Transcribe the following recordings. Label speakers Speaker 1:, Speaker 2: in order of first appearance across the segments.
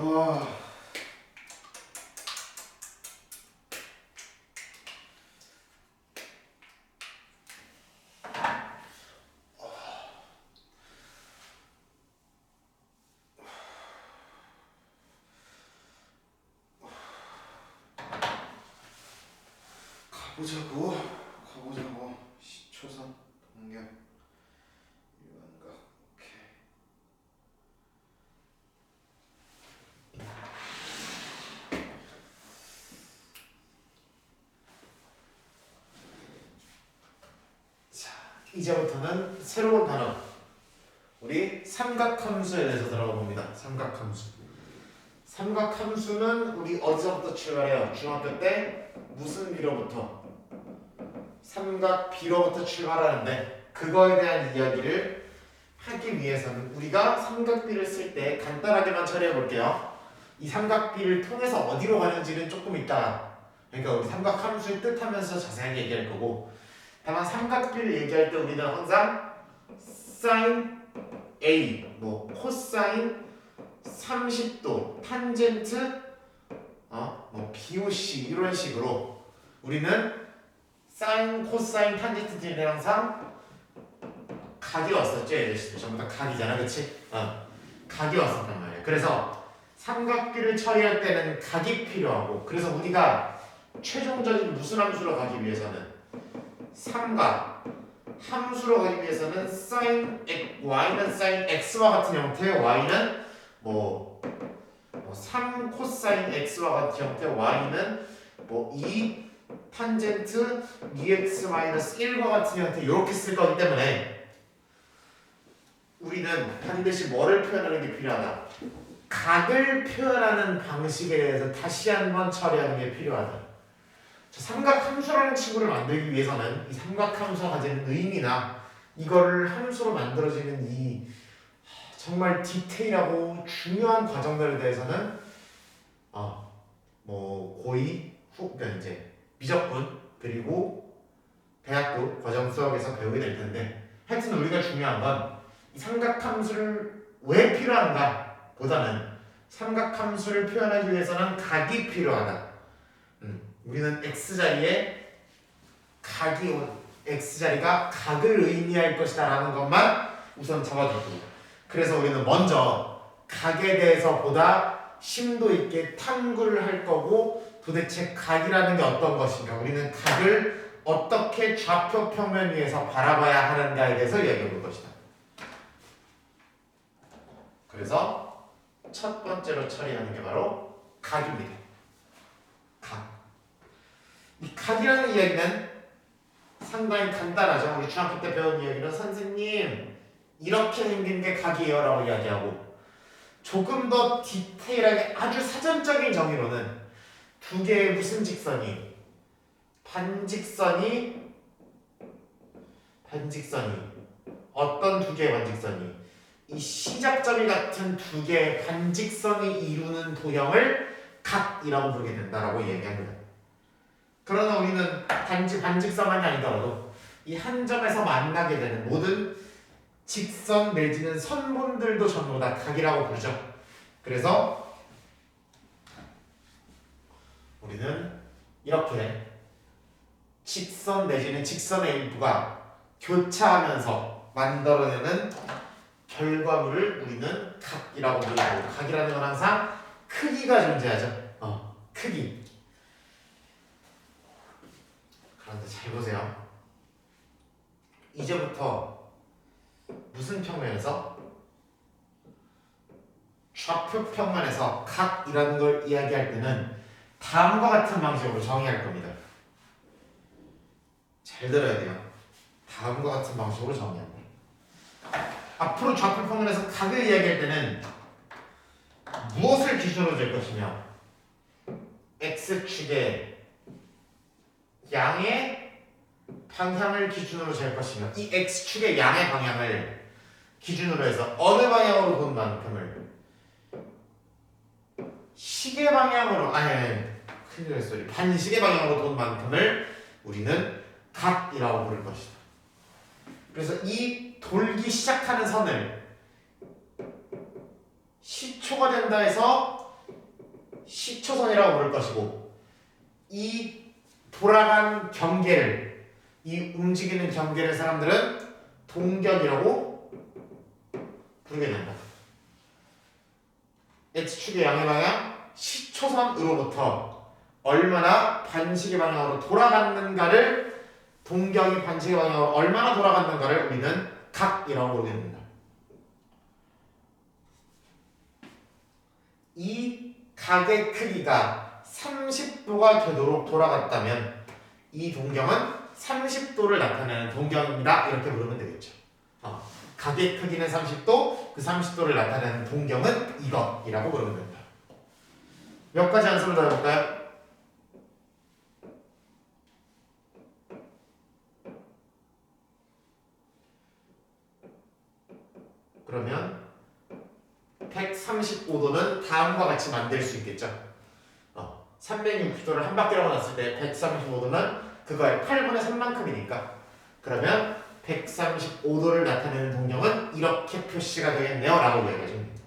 Speaker 1: 아, 가보자고. 시초선 동력 일반각. 오케이. 자, 이제부터는 새로운 단어. 우리 삼각함수에 대해서 들어가 봅니다. 삼각함수. 삼각함수는 우리 어디서부터 출발해요? 중학교 때 무슨 비로부터? 삼각 B로부터 출발하는데 그거에 대한 이야기를 하기 위해서는 우리가 삼각 B를 쓸 때 간단하게만 처리해 볼게요. 이 삼각 B를 통해서 어디로 가는지는 조금 이따, 그러니까 우리 삼각 함수의 뜻하면서 자세하게 얘기할 거고, 다만 삼각 B를 얘기할 때 우리는 항상 sin A, 뭐 코사인 30도, 탄젠트, 뭐 BOC 이런 식으로 우리는 사인, 코사인, 탄젠트 뒤에는 항상 각이 왔었죠. 얘들 전부 다 각이잖아, 그치? 각이 왔었단 말이야. 그래서 삼각비를 처리할 때는 각이 필요하고, 그래서 우리가 최종적인 무슨 함수로 가기 위해서는 삼각 함수로 가기 위해서는 sin y는 sin x와 같은 형태, y는 뭐 3 코사인 x와 같은 형태, y는 뭐 2 탄젠트 2x-1과 같은 형태 이렇게 쓸 거기 때문에 우리는 반드시 뭐를 표현하는 게 필요하다? 각을 표현하는 방식에 대해서 다시 한번 처리하는 게 필요하다. 삼각함수라는 친구를 만들기 위해서는 이 삼각함수가 가지는 의미나 이거를 함수로 만들어지는 이 정말 디테일하고 중요한 과정들에 대해서는 뭐 고2, 그러니까 이제 미적분 그리고 대학교 과정 수학에서 배우게 될 텐데, 하여튼 우리가 중요한 건 이 삼각함수를 왜 필요한가 보다는 삼각함수를 표현하기 위해서는 각이 필요하다. 우리는 x자리에 x자리가 각을 의미할 것이다 라는 것만 우선 잡아두고, 그래서 우리는 먼저 각에 대해서 보다 심도 있게 탐구를 할 거고, 도대체 각이라는 게 어떤 것인가, 우리는 각을 어떻게 좌표 평면 위에서 바라봐야 하는가에 대해서 이야기해 볼 것이다. 그래서 첫 번째로 처리하는 게 바로 각입니다. 각. 이 각이라는 이야기는 상당히 간단하죠. 우리 중학교 때 배운 이야기는 선생님 이렇게 생긴 게 각이에요 라고 이야기하고, 조금 더 디테일하게 아주 사전적인 정의로는 두 개의 무슨 직선이 반직선이 어떤 두 개의 반직선이 이 시작점이 같은 두 개의 반직선이 이루는 도형을 각이라고 부르게 된다라고 이야기합니다. 그러나 우리는 단지 반직선만이 아니더라도 이 한 점에서 만나게 되는 모든 직선 내지는 선분들도 전부 다 각이라고 부르죠. 그래서 우리는 이렇게 직선 내지는 직선의 일부가 교차하면서 만들어내는 결과물을 우리는 각이라고 부르고, 각이라는 건 항상 크기가 존재하죠. 크기. 그런데 잘 보세요. 이제부터 무슨 평면에서? 좌표 평면에서 각이라는 걸 이야기할 때는 다음과 같은 방식으로 정의할 겁니다. 잘 들어야 돼요. 다음과 같은 방식으로 정의합니다. 앞으로 좌표 평면에서 각을 이야기할 때는 무엇을 기준으로 잴 것이냐? x축의 양의 방향을 기준으로 잴 것이며, 이 x축의 양의 방향을 기준으로 해서 어느 방향으로 돈 만큼을 시계 방향으로, 큰일 났어. 반시계 방향으로 돈 만큼을 우리는 각이라고 부를 것이다. 그래서 이 돌기 시작하는 선을 시초가 된다 해서 시초선이라고 부를 것이고 이 돌아간 경계를 이 움직이는 경계를 사람들은 동격이라고 부르게 된다. X축의 양의 방향 시초선으로부터 얼마나 반시계 방향으로 돌아갔는가를 동경이 반시계 방향으로 얼마나 돌아갔는가를 우리는 각이라고 부르게 됩니다. 이 각의 크기가 30도가 되도록 돌아갔다면 이 동경은 30도를 나타내는 동경입니다. 이렇게 부르면 되겠죠. 각의 크기는 30도, 그 30도를 나타내는 동경은 이것이라고 부르면 됩니다. 몇 가지 안수를 더 해볼까요? 그러면 135도는 다음과 같이 만들 수 있겠죠. 360도를 한 바퀴로 놨을 때 135도는 그거의 8분의 3만큼이니까 그러면 135도를 나타내는 동경은 이렇게 표시가 되겠네요 라고 이야기해 줍니다.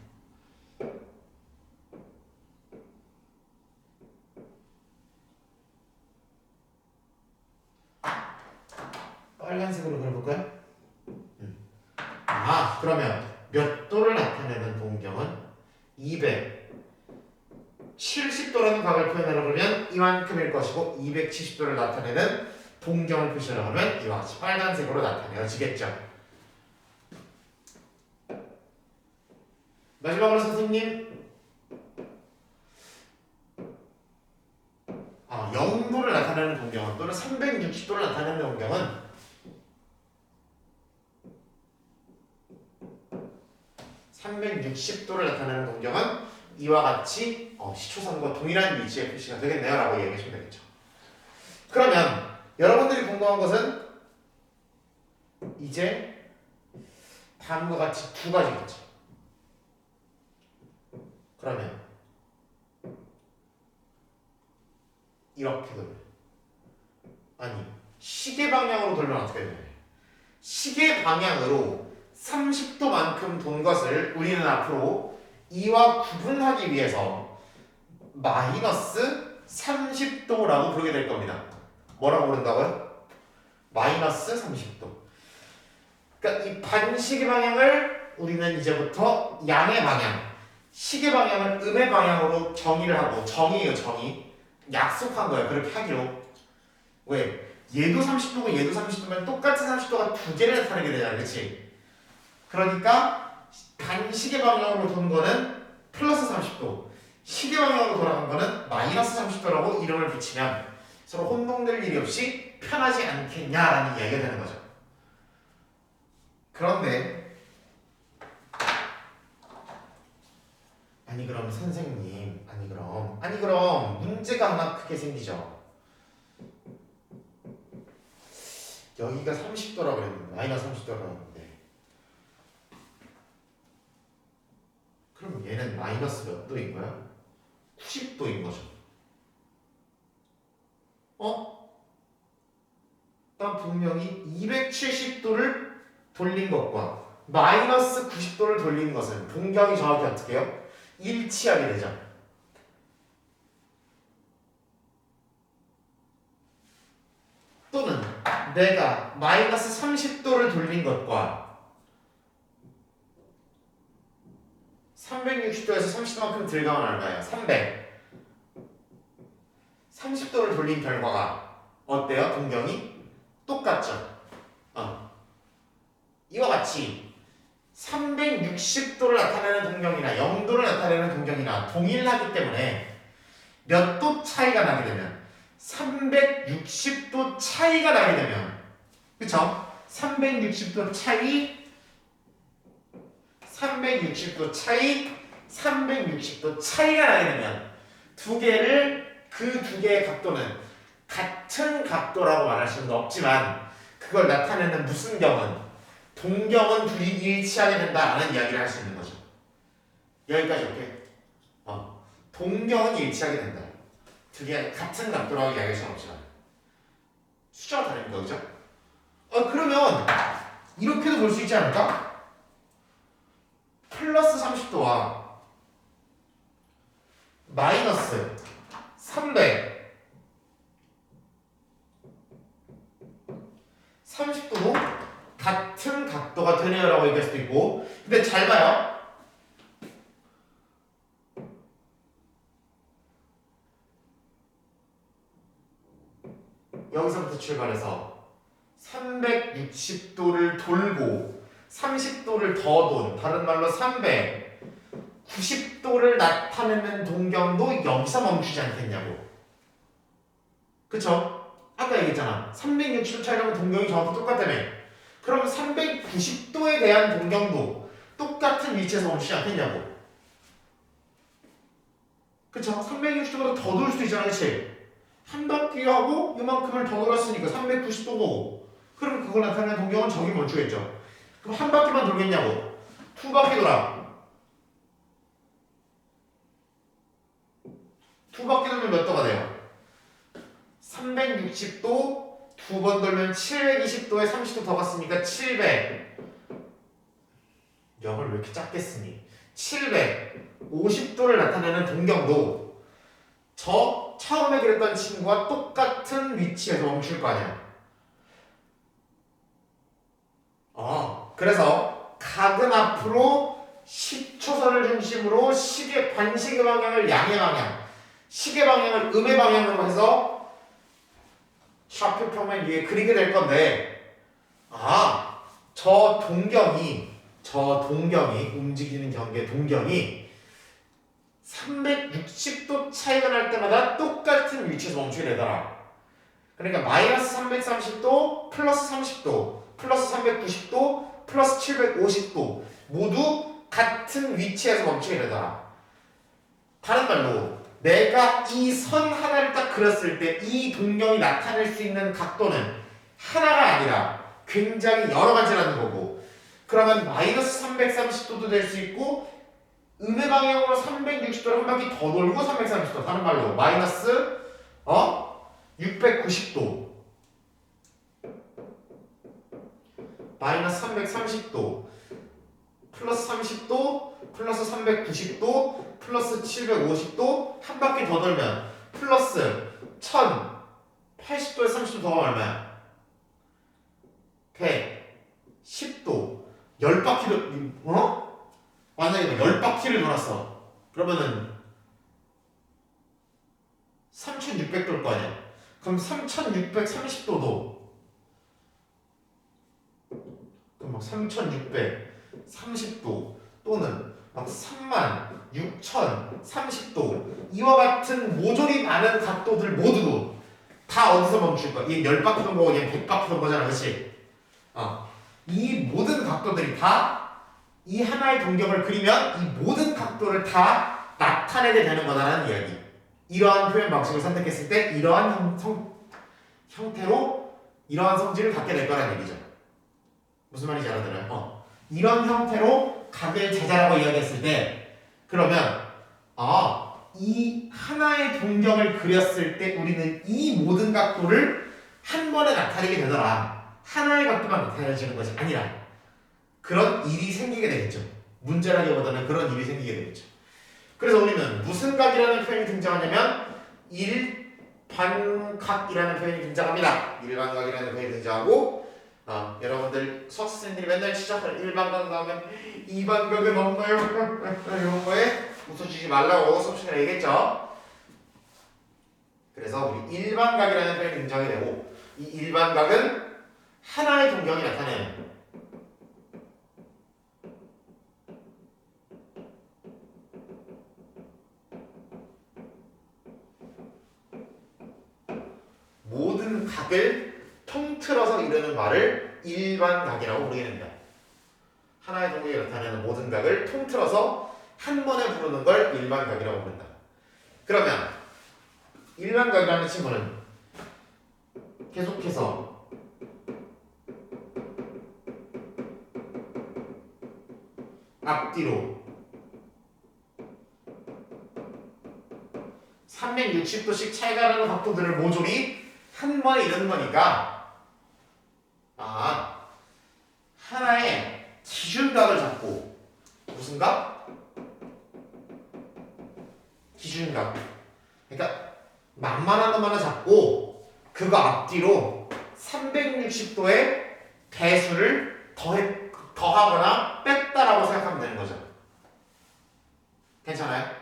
Speaker 1: 빨간색으로 그려볼까요? 그러면 몇 도를 나타내는 동경은 270도라는 각을 표현하려고 하면 이만큼일 것이고 270도를 나타내는 동경을 표시하려고 하면 이와 같이 빨간색으로 나타내어지겠죠. 마지막으로 선생님 0도를 나타내는 동경은 또는 360도를 나타내는 동경은 360도를 나타내는 동경은 이와 같이 시초선과 동일한 위치의 표시가 되겠네요 라고 얘기하시면 되겠죠. 그러면 여러분들이 궁금한 것은 이제 다음과 같이 두 가지겠죠. 그러면 이렇게 돌면 시계 방향으로 돌면 어떻게 되나요? 시계 방향으로 30도만큼 돈 것을 우리는 앞으로 이와 구분하기 위해서 마이너스 30도라고 부르게 될 겁니다. 뭐라고 부른다고요? 마이너스 30도. 그러니까 이 반시계 방향을 우리는 이제부터 양의 방향, 시계 방향을 음의 방향으로 정의를 하고 정의예요, 정의. 약속한 거예요. 그렇게 하기로. 왜? 얘도 30도고 얘도 30도면 똑같은 30도가 두 개를 나타내게 되잖아, 그렇지? 그러니까 반시계 방향으로 도는 거는 플러스 30도, 시계 방향으로 돌아간 거는 마이너스 30도라고 이름을 붙이면 서로 혼동될 일이 없이 편하지 않겠냐라는 이야기가 되는 거죠. 그런데 그럼 선생님, 그럼 문제가 하나 크게 생기죠. 여기가 30도라고 그랬는데 마이너스 30도라고 했는데 그럼 얘는 마이너스 몇 도인 거야? 90도인 거죠. 난 분명히 270도를 돌린 것과 마이너스 90도를 돌린 것은 동경이 정확히 어떻게 해요? 일치하게 되죠. 또는 내가 마이너스 30도를 돌린 것과 360도에서 30도만큼 들어가면 얼마예요? 300. 30도를 돌린 결과가 어때요? 동경이 똑같죠? 이와 같이 360도를 나타내는 동경이나 0도를 나타내는 동경이나 동일하기 때문에 몇 도 차이가 나게 되면 360도 차이가 나게 되면 그쵸? 360도 차이 360도 차이가 나게 되면 두 개를 그 두 개의 각도는 같은 각도라고 말할 수는 없지만 그걸 나타내는 무슨 경은 동경은 둘이 일치하게 된다라는 이야기를 할 수 있는 거죠. 여기까지 오케이? 동경은 일치하게 된다. 두 개가 같은 각도라고 이야기할 수는 없지만 숫자가 다르니까 그죠? 그러면 이렇게도 볼 수 있지 않을까? 플러스 30도와 마이너스 300 30도도 같은 각도가 되네요 라고 얘기할 수도 있고, 근데 잘 봐요. 여기서부터 출발해서 360도를 돌고 30도를 더 돈, 다른 말로 390도를 나타내는 동경도 여기서 멈추지 않겠냐고. 그쵸? 아까 얘기했잖아. 360도 차이라면 동경이 정확히 똑같다며. 그럼 390도에 대한 동경도 똑같은 위치에서 멈추지 않겠냐고. 그쵸? 360도보다 더 돌 수도 있잖아, 그치? 한 바퀴 하고 이만큼을 더 돌았으니까 390도고, 그럼 그걸 나타내는 동경은 저기 멈추겠죠. 그럼 한 바퀴만 돌겠냐고. 두 바퀴 돌아. 두 바퀴 돌면 몇 도가 돼요? 360도 두 번 돌면 720도에 30도 더 갔으니까 700. 영을 왜 이렇게 작게 쓰니? 750도를 나타내는 동경도 저 처음에 그랬던 친구와 똑같은 위치에서 멈출 거 아니야. 그래서 각은 앞으로 10초선을 중심으로 반시계 방향을 양의 방향, 시계 방향을 음의 방향으로 해서 좌표 평면 위에 그리게 될 건데, 저 동경이 움직이는 경계 동경이 360도 차이가 날 때마다 똑같은 위치에서 멈추게 되더라. 그러니까 마이너스 330도, 플러스 30도, 플러스 390도, 플러스 750도 모두 같은 위치에서 멈추게 되더라. 다른 말로 내가 이 선 하나를 딱 그렸을 때 이 동경이 나타낼 수 있는 각도는 하나가 아니라 굉장히 여러 가지라는 거고, 그러면 마이너스 330도도 될 수 있고 음의 방향으로 360도를 한 바퀴 더 돌고 330도, 다른 말로 마이너스 690도, 마이너스 330도, 플러스 30도, 플러스 390도, 플러스 750도 한 바퀴 더 돌면 플러스 1080도에 30도 더 가면 얼마야? 110도. 10바퀴를 만약에 10바퀴를 돌았어. 그러면은 3600 돌 거 아니야. 그럼 3630도도 그럼 막 3630도 또는 막 36,030도 이와 같은 모조리 많은 각도들 모두도 다 어디서 멈출 거야? 이 10바퀴 돈 거고 얘 100바퀴 돈 거잖아, 그렇지? 이 모든 각도들이 다 이 하나의 동경을 그리면 이 모든 각도를 다 나타내게 되는 거다라는 이야기. 이러한 표현 방식을 선택했을 때 이러한 형태로 이러한 성질을 갖게 될 거라는 얘기죠. 무슨 말인지 알아들어요? 이런 형태로 각을 제자라고 이야기했을 때, 그러면 이 하나의 동경을 그렸을 때 우리는 이 모든 각도를 한 번에 나타내게 되더라. 하나의 각도만 나타내지는 것이 아니라 그런 일이 생기게 되겠죠. 문제라기보다는 그런 일이 생기게 되겠죠. 그래서 우리는 무슨 각이라는 표현이 등장하냐면 일반각이라는 표현이 등장합니다. 일반각이라는 표현이 등장하고, 여러분들 수학 선생님들이 맨날 시작하는 일반각 나오면 이반각은 없나요? 이런 거에 웃어주지 말라고 수업 시간에 얘기했죠. 그래서 우리 일반각이라는 표현이 등장이 되고, 이 일반각은 하나의 동경이 나타내는 모든 각을 통틀어서 이루는 말을 일반각이라고 부르게 됩니다. 하나의 동경이 나타내는 모든 각을 통틀어서 한 번에 부르는 걸 일반각이라고 부른다. 그러면 일반각이라는 친구는 계속해서 앞뒤로 360도씩 차이가 나는 각도들을 모조리 한 번에 이루는 거니까, 하나의 기준각을 잡고, 무슨 각? 기준각. 그러니까 만만한 것만 하나 잡고 그거 앞뒤로 360도의 배수를 더하거나 뺐다라고 생각하면 되는 거죠. 괜찮아요?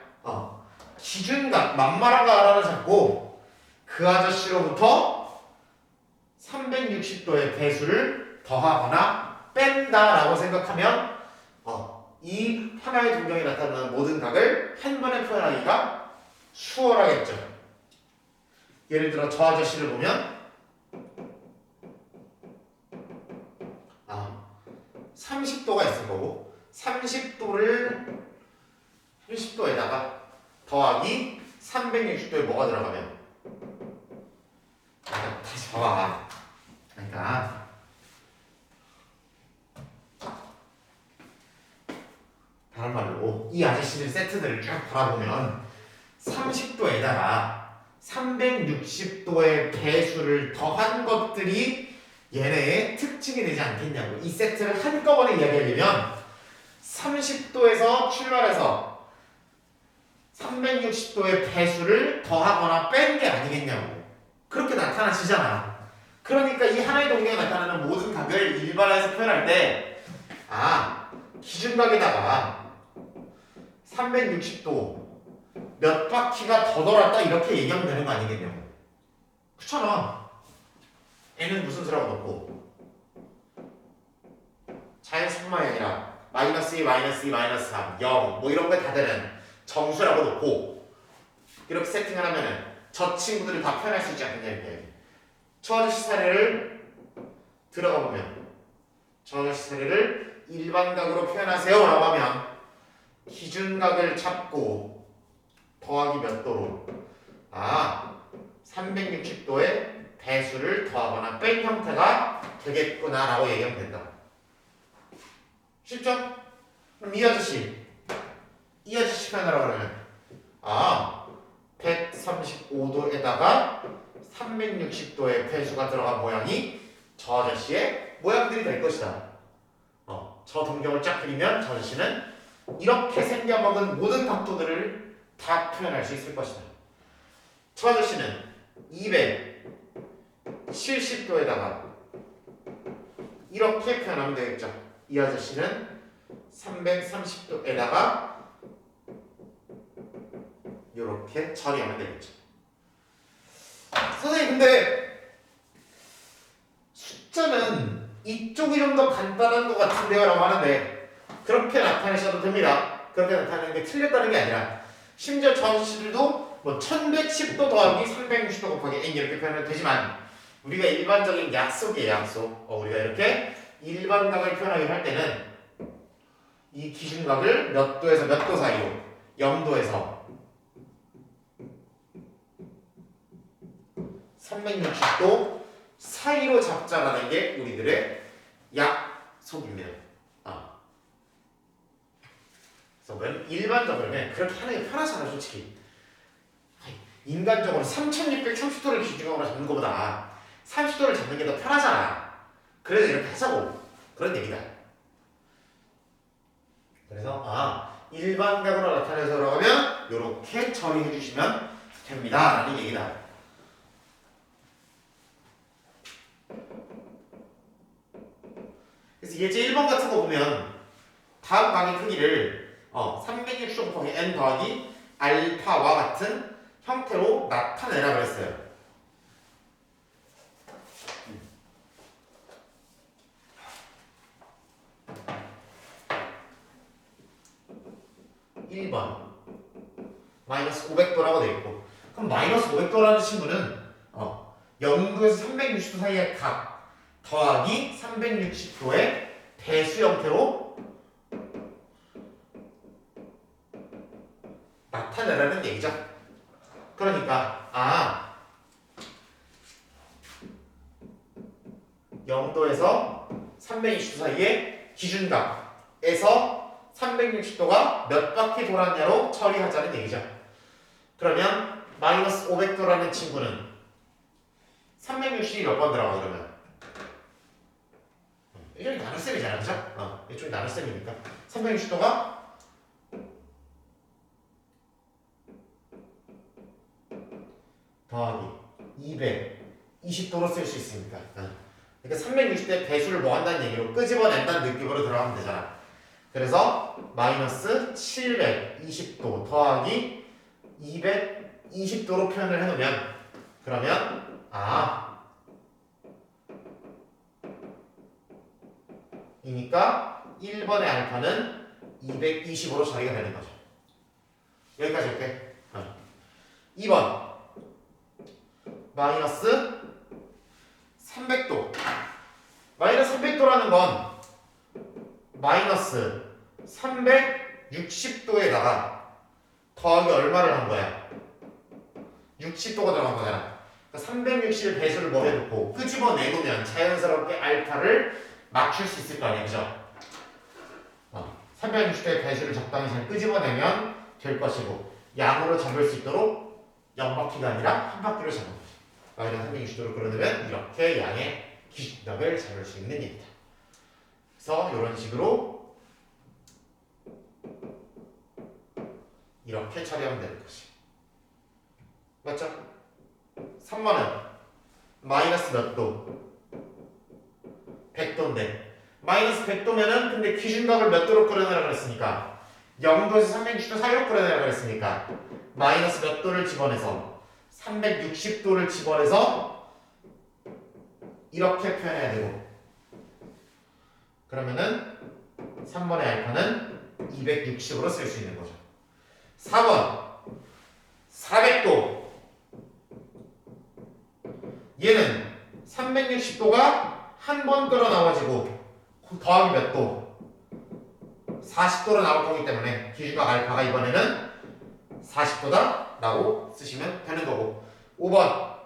Speaker 1: 기준각 만만한 거 하나 잡고 그 아저씨로부터 360도의 배수를 더하거나 뺀다라고 생각하면 이 하나의 동경에 나타나는 모든 각을 한 번에 표현하기가 수월하겠죠. 예를 들어 저 아저씨를 보면 30도가 있을 거고 30도에다가 더하기 360도에 뭐가 들어가면 다시 봐봐. 그러니까 다른 말로 이 아저씨들 세트들을 쭉 바라보면 30도에다가 360도의 배수를 더한 것들이 얘네의 특징이 되지 않겠냐고. 이 세트를 한꺼번에 이야기하려면 30도에서 출발해서 360도의 배수를 더하거나 뺀 게 아니겠냐고. 그렇게 나타나지잖아. 그러니까 이 하나의 동경에 나타나는 모든 각을 일반화해서 표현할 때 기준각에다가 360도 몇 바퀴가 더 돌았다 이렇게 얘기하면 되는 거 아니겠냐고. 그렇잖아. n은 무슨 수라고 넣고 자연수뿐만이 아니라 마이너스 2, 마이너스 2, 마이너스 3, 0 뭐 이런 거에 다 되는 정수라고 넣고 이렇게 세팅을 하면은 저 친구들을 다 표현할 수 있지 않겠냐 이렇게. 저 아저씨 사례를 들어가 보면 저 아저씨 사례를 일반각으로 표현하세요 라고 하면 기준각을 잡고 더하기 몇 도로 360도의 배수를 더하거나 뺀 형태가 되겠구나 라고 얘기하면 된다. 쉽죠? 그럼 이 아저씨 표현하라고 그러면 135도에다가 360도의 배수가 들어간 모양이 저 아저씨의 모양들이 될 것이다. 저 동경을 쫙 그리면 저 아저씨는 이렇게 생겨먹은 모든 각도들을 다 표현할 수 있을 것이다. 저 아저씨는 270도에다가 이렇게 표현하면 되겠죠. 이 아저씨는 330도에다가 이렇게 처리하면 되겠죠. 선생님 근데 숫자는 이쪽이 좀 더 간단한 것 같은데요 라고 하는데 그렇게 나타내셔도 됩니다. 그렇게 나타내는 게 틀렸다는 게 아니라 심지어 저 아저씨들도 뭐 1110도 더하기 360도 곱하기 n 이렇게 표현해도 되지만 우리가 일반적인 약속이에요. 약속. 우리가 이렇게 일반각을 표현하기로 할 때는 이 기준각을 몇 도에서 몇 도 사이로 0도에서 360도 사이로 잡자라는 게 우리들의 약속입니다. 그래서 일반적으로 그렇게 하는 게 편하잖아 솔직히. 인간적으로 3630도를 기준각으로 잡는 것보다 30도를 잡는 게 더 편하잖아. 그래서 이렇게 하자고 그런 얘기다. 그래서 일반각으로 나타내서라고 하면 이렇게 처리해 주시면 됩니다 라는 얘기다. 그래서 예제 1번 같은 거 보면 다음 각의 크기를 360도 곱하기 n 더하기 알파와 같은 형태로 나타내라 그랬어요. (1번) 마이너스 500도라고 되어 있고 그럼 마이너스 500도라는 친구는 0도에서 360도 사이의 각 더하기 360도의 배수 형태로 나타내라는 얘기죠. 그러니까 0도에서 360도 사이의 기준각에서 360도가 몇 바퀴 돌았냐로 처리하자는 얘기죠. 그러면 마이너스 500도라는 친구는 360이 몇 번 들어가 그러면? 이쪽이 나눗셈이잖아, 그죠? 이쪽이 나눗셈이니까 360도가 더하기 220도로 쓸 수 있으니까. 그러니까 360도의 배수를 뭐 한다는 얘기로 끄집어낸다는 느낌으로 들어가면 되잖아. 그래서 마이너스 720도 더하기 220도로 표현을 해놓으면 그러면 이니까 1번의 알파는 220으로 처리가 되는 거죠. 여기까지 할게. 2번 마이너스 300도. 마이너스 300도라는 건 마이너스 360도에다가 더하기 얼마를 한 거야? 60도가 들어간 거잖아. 그러니까 360 배수를 뭐 해놓고 끄집어내놓으면 자연스럽게 알파를 맞출 수 있을 거 아니야, 그죠? 360도의 배수를 적당히 잘 끄집어내면 될 것이고 양으로 잡을 수 있도록 0바퀴가 아니라 한 바퀴로 잡는 거죠. 마이너스 360도로 끌어내면 이렇게 양의 기준각을 잡을 수 있는 일이다. 그래서 이런 식으로 이렇게 처리하면 되는 것이. 맞죠? 3번은 마이너스 몇 도? 100도인데 마이너스 100도면은 근데 기준각을 몇 도로 끌어내라고 그랬으니까 0도에서 360도 사이로 끌어내라고 그랬으니까 마이너스 몇 도를 집어내서 360도를 집어내서 이렇게 표현해야 되고 그러면은 3번의 알파는 260으로 쓸 수 있는 거죠. 4번 400도. 얘는 360도가 한 번 끌어 나와지고 더하기 몇 도? 40도로 나올 거기 때문에 기준각 알파가 이번에는 40도다 라고 쓰시면 되는 거고. 5번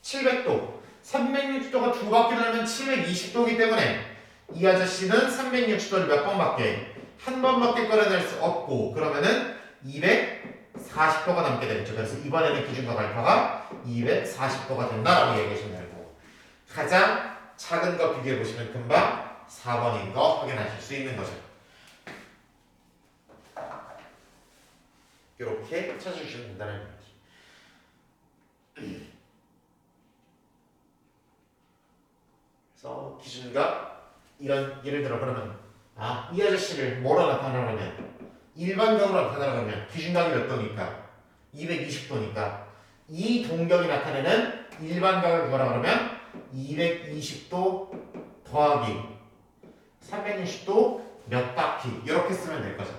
Speaker 1: 700도. 360도가 두 바퀴 돌면 720도이기 때문에 이 아저씨는 360도를 몇 번밖에 한 번밖에 끌어낼 수 없고 그러면은 240도가 남게 되겠죠. 그래서 이번에는 기준각 알파가 240도가 된다라고 얘기하시면 되고 가장 작은 거 비교해 보시면 금방 4번인 거 확인하실 수 있는 거죠. 이렇게 찾아주시면 된다는 얘기. 그래서 기준각 이런 예를 들어 그러면 이 아저씨를 뭐로 나타내려면 일반각으로 나타내려면 기준각이 몇 도니까 220도니까 이 동격이 나타내는 일반각을 구하라 그러면 220도 더하기 360도 몇 바퀴 이렇게 쓰면 될 거죠.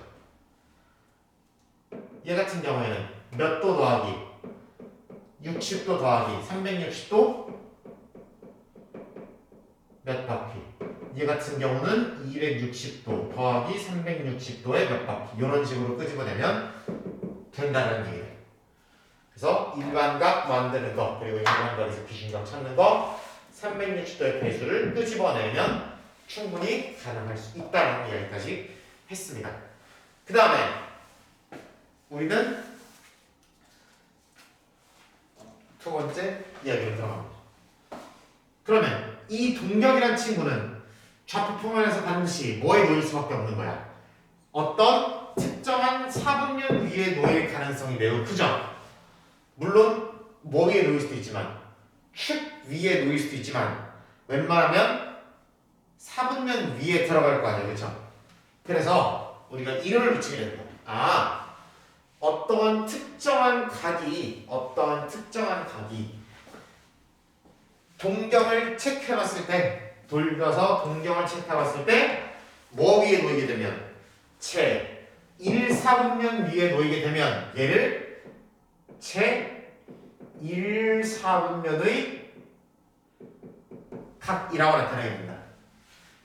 Speaker 1: 얘 같은 경우에는 몇 도 더하기 60도 더하기 360도 몇 바퀴. 얘 같은 경우는 260도 더하기 360도의 몇 바퀴. 이런 식으로 끄집어내면 된다는 얘기예요. 그래서 일반각 만드는 거 그리고 일반각에서 기준각 찾는 거 360도의 배수를 끄집어내면 충분히 가능할 수 있다는 이야기까지 했습니다. 그 다음에 우리는 두 번째 이야기로 들어갑니다. 그러면 이 동격이란 친구는 좌표평면에서 반드시 뭐에 놓일 수밖에 없는 거야? 어떤 특정한 사분면 위에 놓일 가능성이 매우 크죠. 물론 뭐 위에 놓일 수도 있지만 축 위에 놓일 수도 있지만 웬만하면 사분면 위에 들어갈 거 아니에요, 그렇죠? 그래서 우리가 이름을 붙이게 됩니다. 어떠한 특정한 각이 동경을 체크해봤을 때 돌려서 동경을 체크해봤을 때 뭐 위에 놓이게 되면 채 1사분면 위에 놓이게 되면 얘를 채 1사분면의 각이라고 나타내게 됩니다.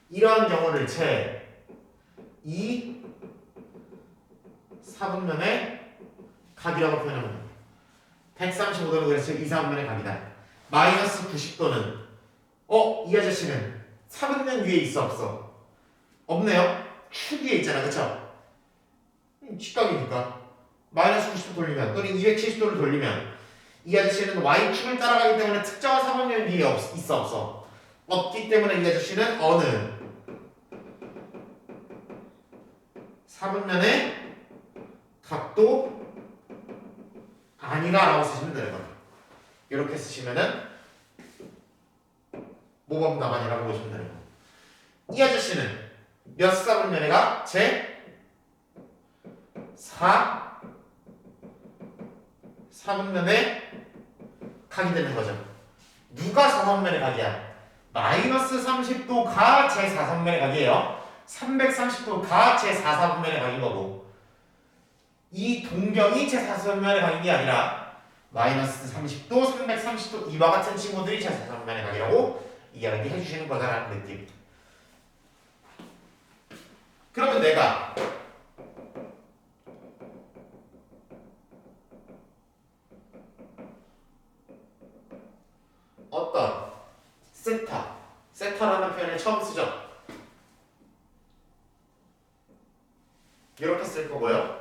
Speaker 1: 이러한 경우를 채 2사분면의 각이라고 표현합니다. 135도는 그래서 2사분면의 각이다. 마이너스 90도는 이 아저씨는 사분면 위에 있어 없어? 없네요. 축 위에 있잖아, 그쵸? 직각이니까 마이너스 90도 돌리면 또는 270도를 돌리면 이 아저씨는 Y축을 따라가기 때문에 특정한 사분면 위에 있어 없어? 없기 때문에 이 아저씨는 어느 사분면의 각도 아니라 라고 쓰시면 되는 겁니다. 이렇게 쓰시면은 모범 답안이라고 보시면 되는 겁니다. 이 아저씨는 몇 사분면회가? 제 4사분면에 각이 되는 거죠. 누가 4사분면의 각이야? 마이너스 30도가 제 4사분면의 각이에요. 330도가 제 4사분면의 각인 거고, 이 동경이 제 4사분면의 각인 게 아니라 마이너스 30도, 330도 이와 같은 친구들이 제 4사분면의 각이라고 이야기 해주시는 거다라는 느낌. 그러면 내가 어떤 세타라는 표현을 처음 쓰죠. 이렇게 쓸 거고요.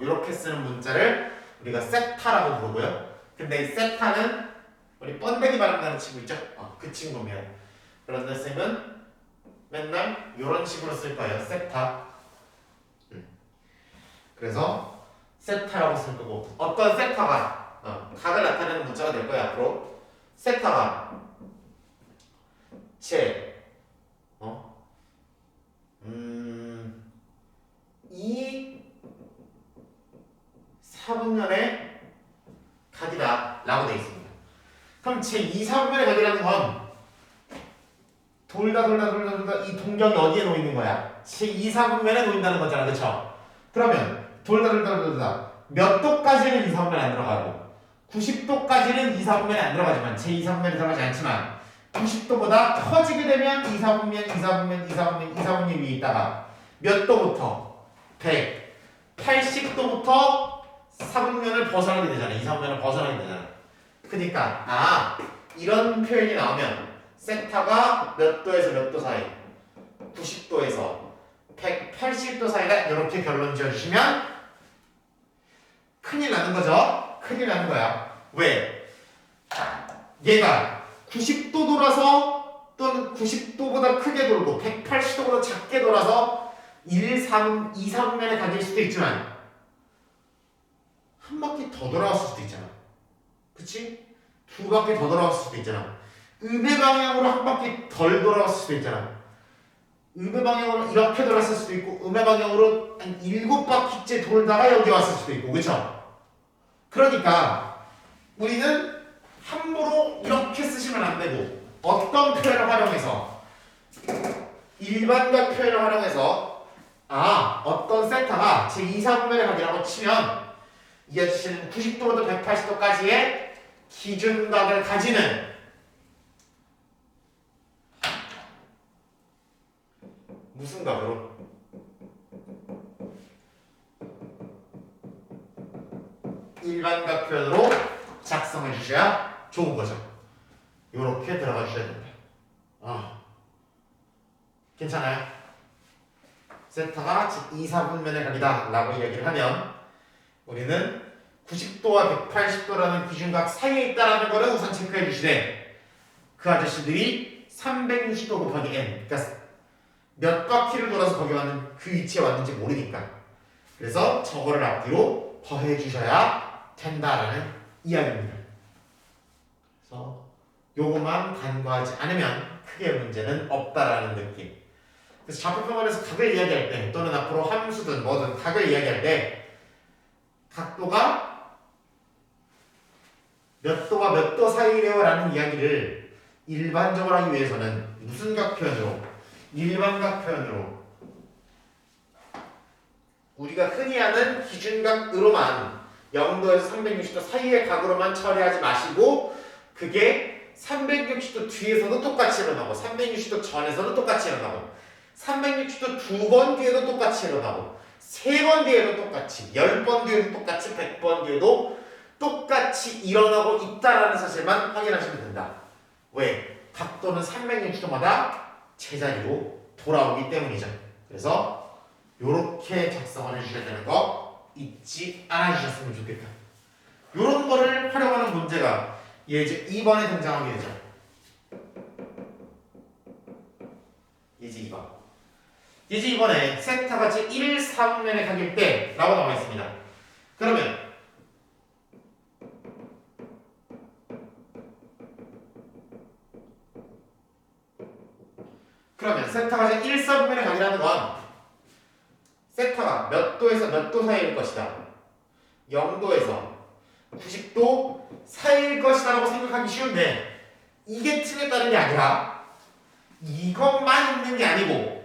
Speaker 1: 이렇게 쓰는 문자를 우리가 세타라고 부르고요. 근데 이 세타는 우리 번데기 발음나는 친구 있죠? 그 친구입니다. 그런데 쌤은 맨날 이런 식으로 쓸 거예요. 세타. 그래서 세타라고 쓸 거고, 어떤 세타가 각을 나타내는 문자가 될 거야. 앞으로 세타가 제 이 사분면의 각이다 라고 되어 있습니다. 그럼 제 2사분면의 각이라는 건 돌다 이 동경이 어디에 놓이는 거야? 제 2사분면에 놓인다는 거잖아. 그쵸? 그러면 돌다 몇 도까지는 2사분면에 안 들어가고 90도까지는 2사분면에 안 들어가지만 제 2사분면에 들어가지 않지만 90도보다 커지게 되면 2사분면 위에 있다가 몇 도부터 180도부터 4분면을 벗어나게 되잖아. 2사분면을 벗어나게 되잖아. 그러니까 이런 표현이 나오면 세타가 몇 도에서 몇 도 사이, 90도에서 180도 사이다, 이렇게 결론 지어주시면 큰일 나는 거죠. 큰일 나는 거야. 왜? 얘가 90도 돌아서 또는 90도보다 크게 돌고 180도보다 작게 돌아서 2사분면에 가질 수도 있지만 한 바퀴 더 돌아왔을 수도 있잖아. 그치? 두 바퀴 더 돌아왔을 수도 있잖아. 음의 방향으로 한 바퀴 덜 돌아왔을 수도 있잖아. 음의 방향으로 이렇게 돌았을 수도 있고 음의 방향으로 한 7바퀴째 돌다가 여기 왔을 수도 있고, 그쵸? 그러니까 우리는 함부로 이렇게 쓰시면 안 되고, 어떤 표현을 활용해서, 일반각 표현을 활용해서 어떤 세타가 제 2사분면의 각이라고 치면 이 아저씨는 90도부터 180도까지의 기준각을 가지는 무슨 각으로? 일반각 표현으로 작성해 주셔야 좋은 거죠. 요렇게 들어가 주셔야 됩니다. 괜찮아요? 세타가 2사분면의 각이다 라고 이야기를 하면 우리는 90도와 180도라는 기준각 사이에 있다는 거를 우선 체크해 주시되, 그 아저씨들이 360도 곱하기 n, 그러니까 몇 바퀴를 돌아서 거기 왔는 그 위치에 왔는지 모르니까, 그래서 저거를 앞뒤로 더해 주셔야 된다라는 이야기입니다. 그래서 요것만 간과하지 않으면 크게 문제는 없다라는 느낌. 그래서 좌표평면에서 각을 이야기할 때, 또는 앞으로 함수든 뭐든 각을 이야기할 때 각도가 몇 도와 몇 도 사이래요 라는 이야기를 일반적으로 하기 위해서는 무슨 각 표현으로? 일반각 표현으로 우리가 흔히 하는 기준각으로만 0도에서 360도 사이의 각으로만 처리하지 마시고, 그게 360도 뒤에서도 똑같이 일어나고 360도 전에서도 똑같이 일어나고 360도 2번 뒤에도 똑같이 일어나고 3번 뒤에도 똑같이 10번 뒤에도 똑같이 100번 뒤에도 똑같이 일어나고 있다라는 사실만 확인하시면 된다. 왜? 각도는 360도마다 제자리로 돌아오기 때문이죠. 그래서 요렇게 작성을 해주셔야 되는 거 잊지 않아주셨으면 좋겠다. 요런 거를 활용하는 문제가 예제 2번에 등장하게 되죠. 예제 2번. 예제 2번에 세타가 제 1사분면의 각일 때 라고 나와 있습니다. 그러면 세타가 1사분면의 각이라는 건 세타가 몇 도에서 몇 도 사이일 것이다. 0도에서 90도 사이일 것이다 라고 생각하기 쉬운데 이게 틀에 따른 게 아니라 이것만 있는 게 아니고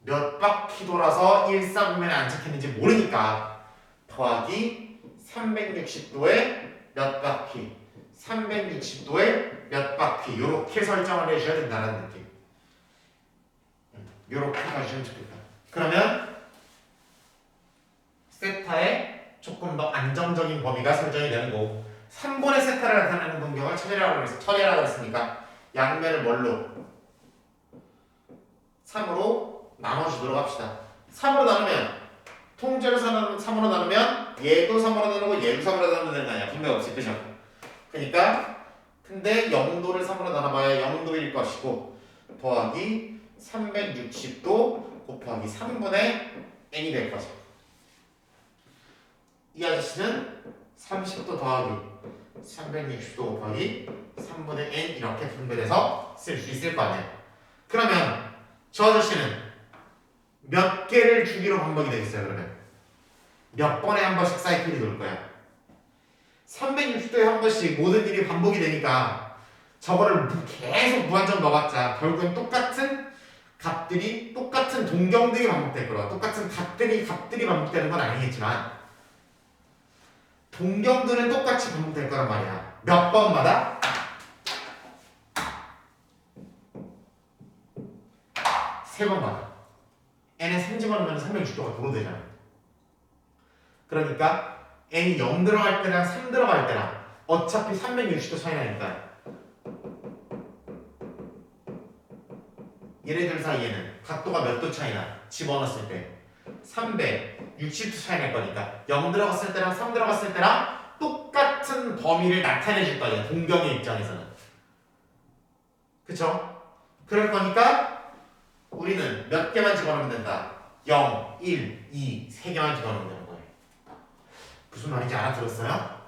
Speaker 1: 몇 바퀴 돌아서 1사분면에 안착했는지 모르니까 더하기 360도에 몇 바퀴 360도에 몇 바퀴 요렇게 설정을 해주셔야 된다는 느낌. 요렇게 가주시면 좋겠다. 그러면 세타의 조금 더 안정적인 범위가 설정이 되는 거고 3분의 세타를 나타내는 공격을 처리하라고 했으니까 양면을 뭘로? 3으로 나눠주도록 합시다. 3으로 나누면 통째로 3으로 나누면 얘도 3으로 나누고 얘도 3으로 나누면 되는 거 아니야. 분명 없이 그죠? 그러니까 근데 0도를 3으로 나눠봐야 0도일 것이고 더하기 360도 곱하기 3분의 n이 될 거죠. 이 아저씨는 30도 더하기 360도 곱하기 3분의 n 이렇게 분배돼서 쓸 수 있을 거 아니에요. 그러면 저 아저씨는 몇 개를 주기로 반복이 되겠어요. 그러면 몇 번에 한 번씩 사이클이 돌 거야. 360도에 한 번씩 모든 일이 반복이 되니까 저거를 계속 무한정 넣어봤자 결국엔 똑같은 값들이 똑같은 동경들이 반복될 거라. 똑같은 값들이 반복되는 건 아니겠지만 동경들은 똑같이 반복될 거란 말이야. 몇 번마다? 세 번마다. n에 3집어넣으면 360도가 도로 되잖아. 그러니까 n이 0 들어갈 때랑 3 들어갈 때랑 어차피 360도 차이 나니까 얘네들 사이에는 각도가 몇 도 차이나 집어넣었을 때 360도 차이 날 거니까 0 들어갔을 때랑 3 들어갔을 때랑 똑같은 범위를 나타내 줄 거예요. 동경의 입장에서는. 그쵸? 그럴 거니까 우리는 몇 개만 집어넣으면 된다. 0, 1, 2, 3개만 집어넣으면 되는 거예요. 무슨 말인지 알아들었어요?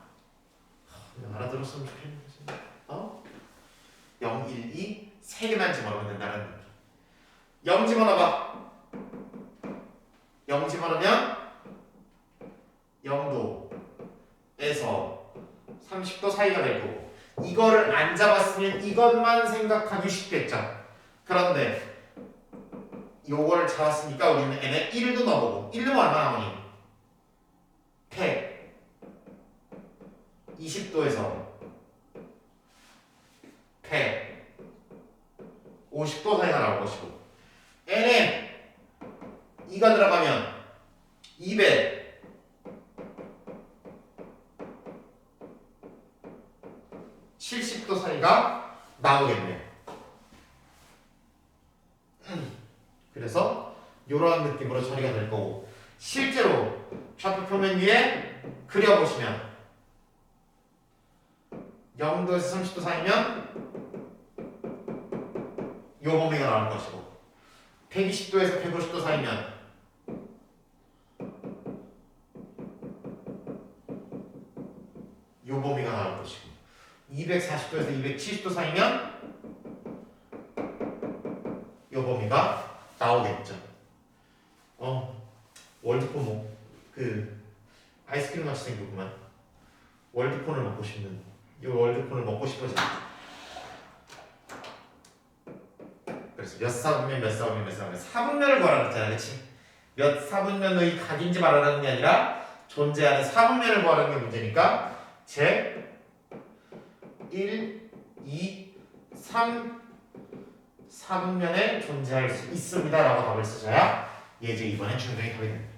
Speaker 1: 알아들었으면 좋겠는데. 0, 1, 2, 3개만 집어넣으면 된다는 느낌. 0 집어넣어봐. 0 집어넣으면 0도에서 30도 사이가 될 거고 이거를 안 잡았으면 이것만 생각하기 쉽겠죠. 그런데 요거를 잡았으니까 우리는 n에 1도 넣어보고 1 넣으면 얼마 나오니? 120도에서 150도 사이가 나올 것이고 n에 2가 들어가면 270도 사이가 나오겠네. 그래서 이러한 느낌으로 처리가 될 거고 실제로 좌표 표면 위에 그려보시면 0도에서 30도 사이면 요 범위가 나올 것이고 120도에서 150도 사이면 요 범위가 나올 것이고 240도에서 270도 사이면 요 범위가 나오겠죠. 월드폰 아이스크림 같이 생겼구만. 월드폰을 먹고 싶는 이 월드폰을 먹고 싶어져. 그래서 몇 사분면 몇 사분면 몇 사분면 사분면을 구하라고 했잖아. 그치? 몇 사분면의 각인지 말하라는 게 아니라 존재하는 사분면을 구하라는 게 문제니까 제 1, 2, 3 사분면에 존재할 수 있습니다 라고 답을 쓰셔야 예제 2번에 충분히 답이 됩니다.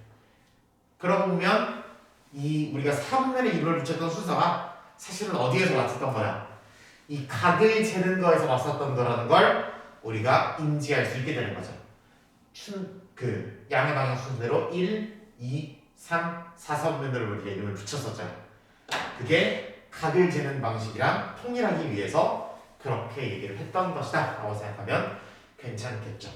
Speaker 1: 그러고 보면 이 우리가 사분면에 이론을 붙였던 순서가 사실은 어디에서 왔었던 거야? 이 각을 재는 거에서 왔었던 거라는 걸 우리가 인지할 수 있게 되는 거죠. 양의 방향 순서대로 1, 2, 3, 4사분면으로 우리가 이름을 붙였었잖아요. 그게 각을 재는 방식이랑 통일하기 위해서 그렇게 얘기를 했던 것이다 라고 생각하면 괜찮겠죠.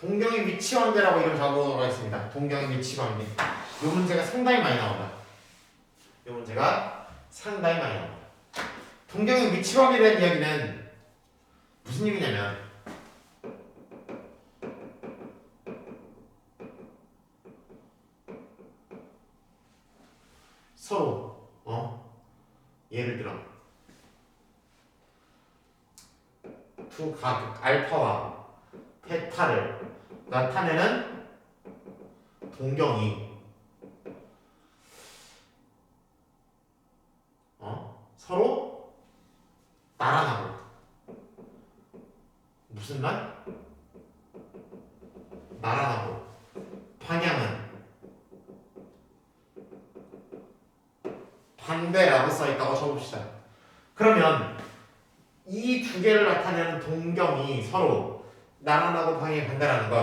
Speaker 1: 동경의 위치 관계라고 이름 적어보도록 하겠습니다. 동경의 위치 관계. 이 문제가 상당히 많이 나온다. 이 문제가 상당히 많이 나온다. 동경의 위치 관계에 대한 이야기는 무슨 얘기냐면 서로 예를 들어 두 각 알파와 베타를 나타내는 동경이 서로 나란하고 무슨 말? 나란하고 방향은 반대라고 써있다고 쳐봅시다. 그러면 이 두 개를 나타내는 동경이 서로 나란하고 방향이 반대라는 건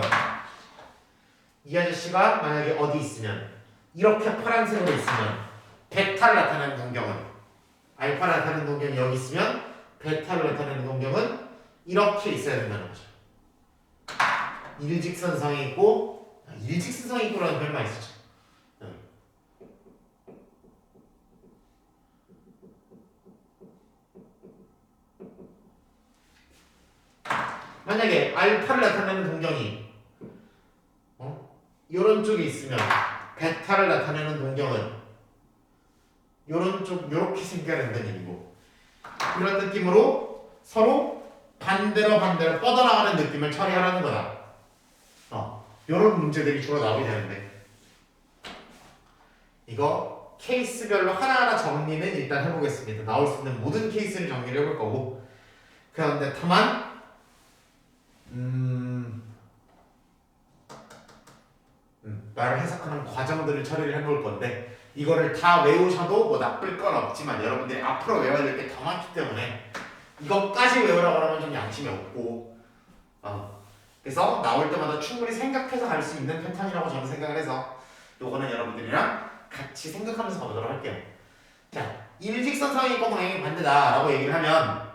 Speaker 1: 이 아저씨가 만약에 어디 있으면 이렇게 파란색으로 있으면 베타를 나타내는 동경은 알파를 나타내는 동경이 여기 있으면 베타를 나타내는 동경은 이렇게 있어야 된다는 거죠. 일직선상에 있고 일직선상에 있고라는 별말 있었죠. 만약에 알파를 나타내는 동경이 이런 쪽에 있으면 베타를 나타내는 동경은 이런 쪽 이렇게 생겨야 된다는 얘기고 이런 느낌으로 서로 반대로 뻗어나가는 느낌을 처리하라는 거다. 이런 문제들이 주로 나오게 되는데 이거 케이스별로 하나하나 정리는 일단 해보겠습니다. 나올 수 있는 모든 케이스를 정리를 해볼 거고 그런데 다만 말을 해석하는 과정들을 처리를 해볼 건데 이거를 다 외우셔도 뭐 나쁠 건 없지만 여러분들이 앞으로 외워야 될 게 더 많기 때문에 이것까지 외우라고 하면 좀 양심이 없고 그래서 나올 때마다 충분히 생각해서 갈 수 있는 패턴이라고 저는 생각을 해서 요거는 여러분들이랑 같이 생각하면서 가보도록 할게요. 자, 일직선상이 있고 방향이 반대다라고 얘기를 하면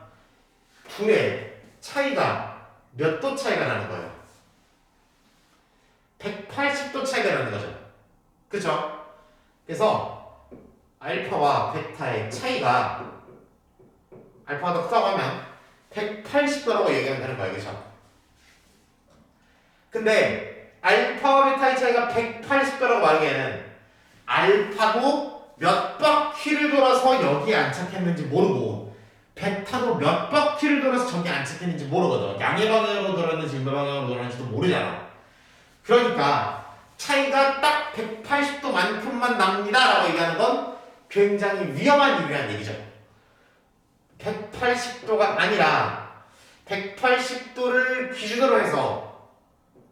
Speaker 1: 둘의 차이가 몇 도 차이가 나는 거예요? 180도 차이가 나는 거죠. 그쵸? 그래서 알파와 베타의 차이가 알파가 더 크다고 하면 180도라고 얘기하면 되는 거예요. 그쵸? 근데 알파와 베타의 차이가 180도라고 말하기에는 알파도 몇 바퀴를 돌아서 여기에 안착했는지 모르고 베타도 몇 바퀴를 돌아서 저기 안착했는지 모르거든. 양의 방향으로 돌았는지 음의 방향으로 돌았는지도 모르잖아. 그러니까 차이가 딱 180도만큼만 납니다 라고 얘기하는 건 굉장히 위험한 일이라는 얘기죠. 180도가 아니라 180도를 기준으로 해서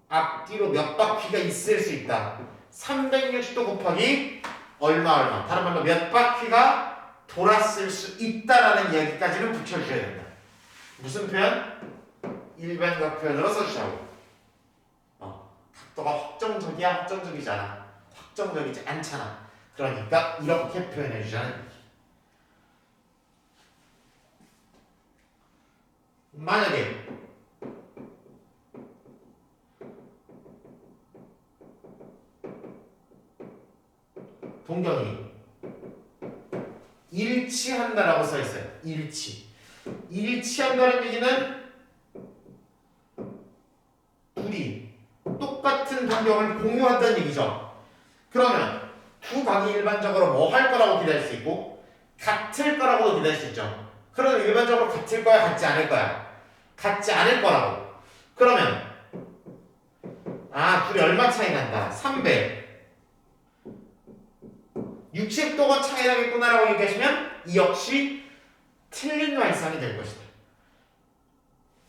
Speaker 1: 앞뒤로 몇 바퀴가 있을 수 있다. 360도 곱하기 얼마 다른 말로 몇 바퀴가 돌았을 수 있다라는 이야기까지는 붙여주셔야 된다. 무슨 표현? 일반각 표현으로 써주자고. 각도가 확정적이야? 확정적이지 않아? 확정적이지 않잖아. 그러니까 이렇게 표현해주자는 얘기. 만약에 동경이 일치한다라고 써있어요. 일치한다는 얘기는 둘이 똑같은 동경을 공유한다는 얘기죠. 그러면 두 각이 일반적으로 뭐 할 거라고 기대할 수 있고 같을 거라고 기대할 수 있죠. 그러면 일반적으로 같을 거야? 같지 않을 거야? 같지 않을 거라고. 그러면 둘이 얼마 차이 난다? 300 60도가 차이 나겠구나라고 얘기하시면 이 역시 틀린 발상이 될 것이다.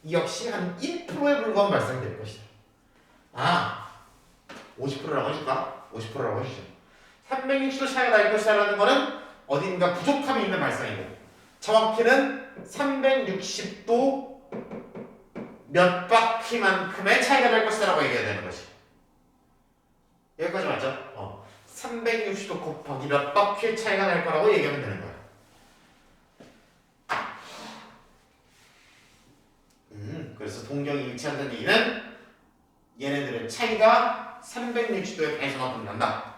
Speaker 1: 이 역시 한 1%에 불과한 발상이 될 것이다. 50%라고 해줄까? 50%라고 해주죠. 360도 차이가 날 것이라는 거는 어딘가 부족함이 있는 발상이고 정확히는 360도 몇 바퀴만큼의 차이가 날 것이라고 얘기해야 되는 것이. 여기까지 맞죠? 360도 곱하기 몇 바퀴의 차이가 날 거라고 얘기하면 되는 거야. 그래서 동경이 일치한다는 얘기는 얘네들 C가 360도의 배선을 본단다.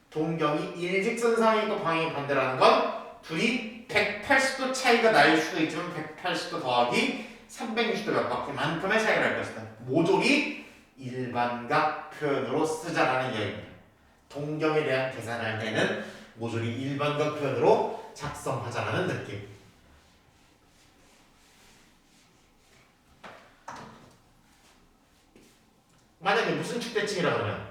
Speaker 1: 동경이 일직선상이 있고 방향이 반대라는 건 둘이 180도 차이가 날 수도 있지만 180도 더하기 360도 몇 바퀴만큼의 차이가 날 것이다. 모조리 일반각 표현으로 쓰자라는 이야기입니다. 동경에 대한 계산할 때는 모조리 일반각 표현으로 작성하자라는 느낌. 만약에 무슨 축대칭이라 그러면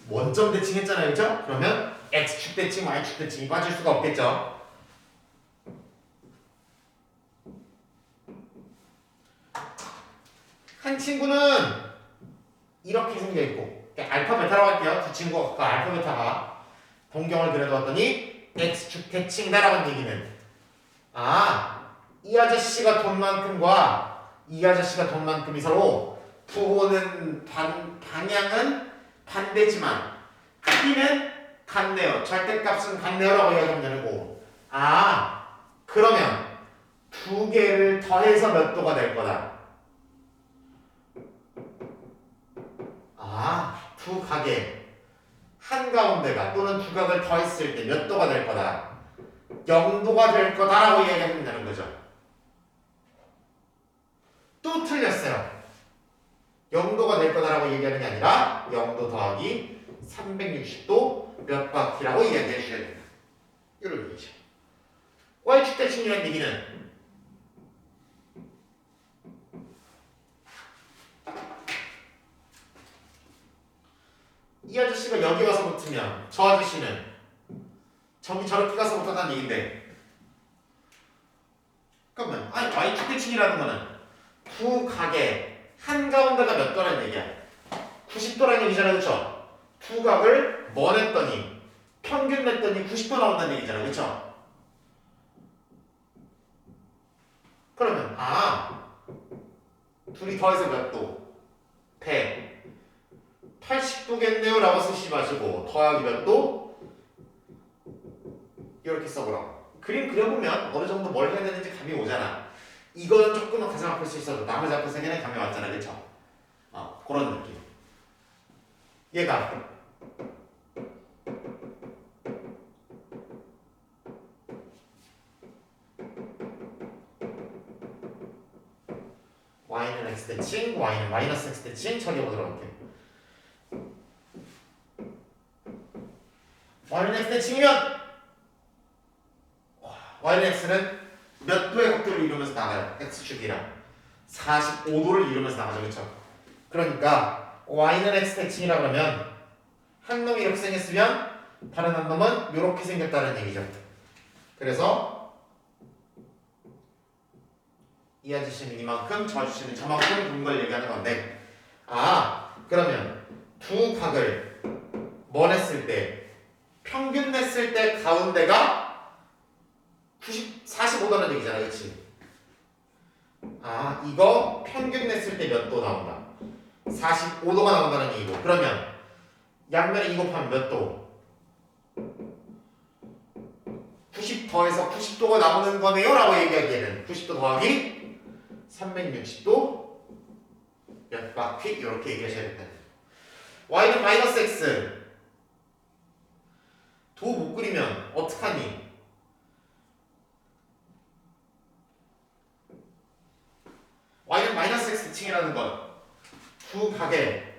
Speaker 1: 원점 대칭 했잖아요, 그렇죠? 그러면 x축 대칭, y축 대칭이 빠질 수가 없겠죠. 한 친구는 이렇게 생겨 있고, 알파 베타라고 할게요. 두 친구가 알파 베타가 동경을 그려놓았더니 x축 대칭이다라는 얘기는 이 아저씨가 돈만큼과 이 아저씨가 돈만큼이 서로 부호는 방향은 반대지만 크기는 같네요. 절대값은 같네요라고 이야기하면 되는 거고. 그러면 두 개를 더해서 몇 도가 될 거다. 두 각의 한가운데가 또는 두 각을 더했을 때 몇 도가 될 거다. 0도가 될 거다라고 이야기하면 되는 거죠. 또 틀렸어요. 0도가 될 거다라고 얘기하는 게 아니라 0도 더하기 360도 몇 바퀴라고 이야기해 주셔야 됩니다. 이런 얘기죠. y축 대칭이라는 얘기는 이 아저씨가 여기 와서 붙으면 저 아저씨는 저기 저렇게 가서 붙었다는 얘기인데, 그러면 y축 대칭이라는 거는 두 각의 한가운데가 몇 도라는 얘기야? 90도라는 얘기잖아, 그쵸? 두 각을 뭐 냈더니 평균 냈더니 90도 나온다는 얘기잖아, 그쵸? 그러면 둘이 더해서 몇 도? 180도겠네요 라고 쓰시 마시고 더하기 몇 도? 이렇게 써보라고. 그림 그려보면 어느 정도 뭘 해야 되는지 감이 오잖아. 이거는 조금은 가슴 아플 수 있어도 나머지 아픈 세 개는 감이 왔잖아, 그쵸? 그런 느낌. 얘가 y는 x 대칭, y는 마이너스 x 대칭 처리해보도록 할게요. y는 x 대칭이면 y는 x는 몇 도의 각도를 이루면서 나가요? x축이랑 45도를 이루면서 나가죠, 그쵸? 그러니까 y는 x 대칭이라 그러면 한 놈이 이렇게 생겼으면 다른 한 놈은 이렇게 생겼다는 얘기죠. 그래서 이 아저씨는 이만큼, 저 아저씨는 저만큼 둔 걸 얘기하는 건데, 그러면 두 각을 뭐 냈을 때, 평균 냈을 때 가운데가 45도라는 얘기잖아, 그치? 이거 평균 냈을 때 몇 도 나온다? 45도가 나온다는 얘기고, 그러면 양면에 2 곱하면 몇 도? 90 더해서 90도가 나오는 거네요 라고 얘기하기에는 90도 더하기 360도 몇 바퀴 이렇게 얘기하셔야 된다. y는 마이너스 x 도 못 그리면 어떡하니? y는 마이너스 x 층이라는 건 두 각의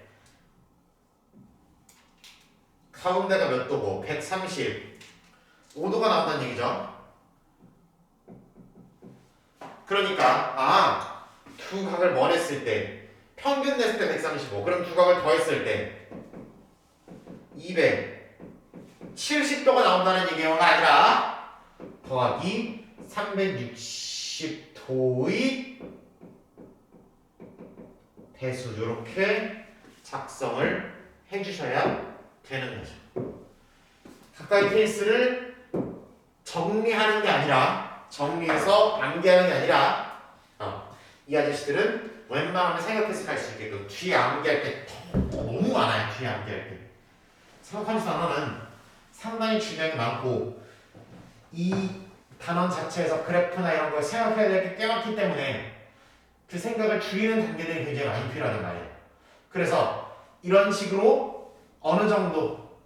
Speaker 1: 가운데가 몇 도고 135도가 나온다는 얘기죠. 그러니까 두 각을 뭐 냈을 때 평균 냈을 때 135, 그럼 두 각을 더했을 때 270도가 나온다는 얘기가 아니라 더하기 360도의 배수 이렇게 작성을 해주셔야 되는 거죠. 각각의 케이스를 정리하는 게 아니라, 정리해서 암기하는 게 아니라, 이 아저씨들은 웬만하면 생각해서 갈 수 있게끔 뒤에 암기할 때 너무 많아요. 뒤에 암기할 때 생각하면서 하나는 상당히 중요한 게 많고 이 단원 자체에서 그래프나 이런 걸 생각해야 될 게 꽤 많기 때문에 그 생각을 줄이는 단계들이 굉장히 많이 필요하단 말이에요. 그래서 이런 식으로 어느 정도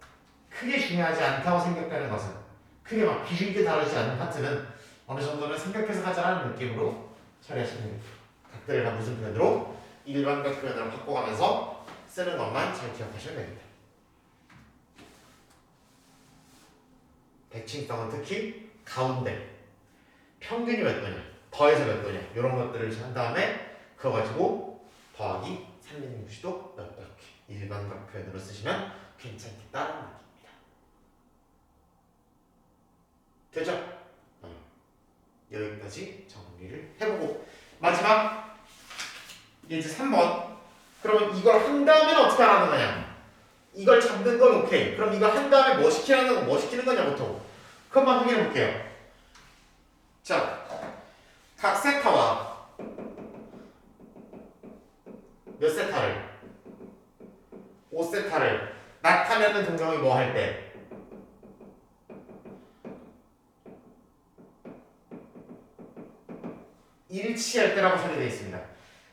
Speaker 1: 크게 중요하지 않다고 생각되는 것은 크게 막 비중 있게 다루지 않는 파트는 어느 정도는 생각해서 하자라는 느낌으로 처리하시면 됩니다. 각들을 다 무슨 표현으로 일반각 표현으로 바꿔가면서 쓰는 것만 잘 기억하시면 됩니다. 대칭성은 특히 가운데 평균이 몇 도냐 더해서 몇 도냐 이런 것들을 한 다음에 그거 가지고 더하기 360도 몇 도 이렇게 일반각 표현으로 쓰시면 괜찮겠다는 얘기입니다. 됐죠? 여기까지 정리를 해보고 마지막 이제 3번 그러면 이걸 한 다음에는 어떻게 하라는 거냐 이걸 잡는 건 오케이 그럼 이거 한 다음에 뭐 시키는 건 뭐 시키는 거냐 보통 그것만 확인해 볼게요. 자, 각 세타와 몇 세타를 5세타를 나타내는 동경이 뭐 할 때 일치할 때라고 처리되어 있습니다.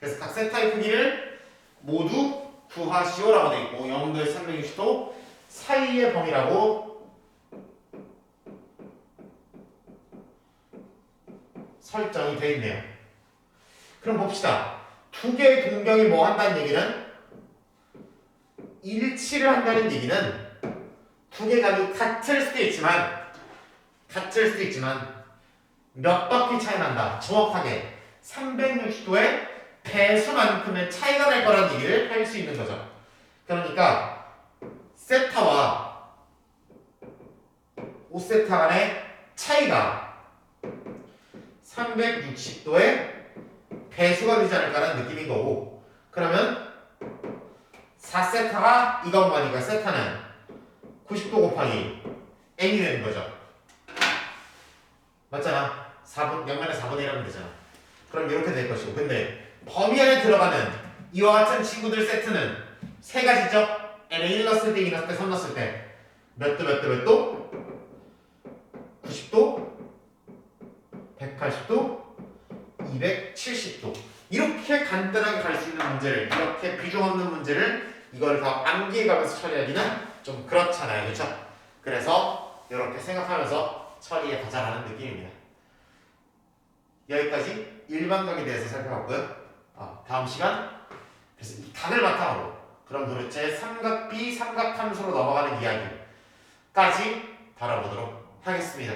Speaker 1: 그래서 각 세타의 크기를 모두 구하시오라고 되어 있고 0도에서 360도 사이의 범위라고 설정이 되어 있네요. 그럼 봅시다. 두 개의 동경이 뭐 한다는 얘기는 일치를 한다는 얘기는 두 개가 같을 수도 있지만 몇 바퀴 차이 난다. 정확하게 360도의 배수만큼의 차이가 날 거라는 얘기를 할 수 있는 거죠. 그러니까 세타와 5세타 간의 차이가 360도의 배수가 되지 않을까라는 느낌인 거고 그러면 4세타가 이건 거니까 세타는 90도 곱하기 n이 되는 거죠. 맞잖아. 4분, 양면에 4분의 1 하면 되잖아. 그럼 이렇게 될 것이고 근데 범위 안에 들어가는 이와 같은 친구들 세트는 세 가지죠. n에 1 넣었을 때, 2 넣었을 때, 3 넣었을 때 몇 도, 몇 도, 몇 도? 90도, 180도, 270도 이렇게 간단하게 갈 수 있는 문제를 이렇게 비중 없는 문제를 이걸 다 암기해가면서 처리하기는 좀 그렇잖아요. 그렇죠? 그래서 이렇게 생각하면서 처리해 가자라는 느낌입니다. 여기까지 일반각에 대해서 살펴봤고요. 다음 시간 그래서 이 각을 바탕으로 그럼 도대체 삼각비, 삼각함수로 넘어가는 이야기까지 다뤄보도록 하겠습니다.